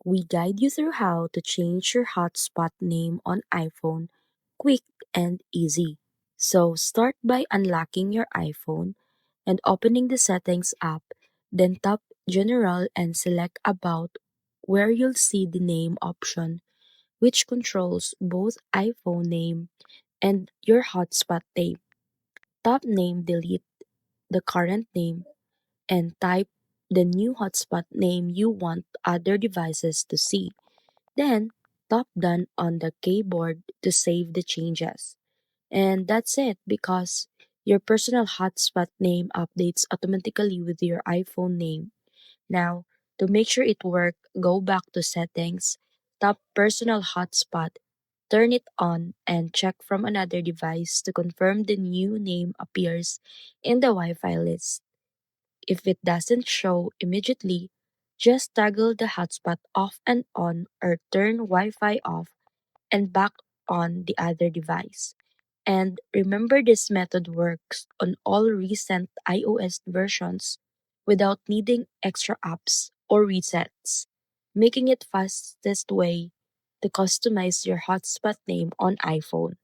We guide you through how to change your hotspot name on iPhone quick and easy. So start by unlocking your iPhone and opening the Settings app, then tap General and select About, where you'll see the name option, which controls both iPhone name and your hotspot name. Tap Name Delete the current name and type the new hotspot name you want other devices to see. Then tap Done on the keyboard to save the changes. And that's it, because your personal hotspot name updates automatically with your iPhone name. Now, to make sure it works, go back to Settings, tap Personal Hotspot, turn it on, and check from another device to confirm the new name appears in the Wi Fi list. If it doesn't show immediately, just toggle the hotspot off and on or turn Wi Fi off and back on the other device. And remember, this method works on all recent iOS versions without needing extra apps or resets, making it fastest way to customize your hotspot name on iPhone.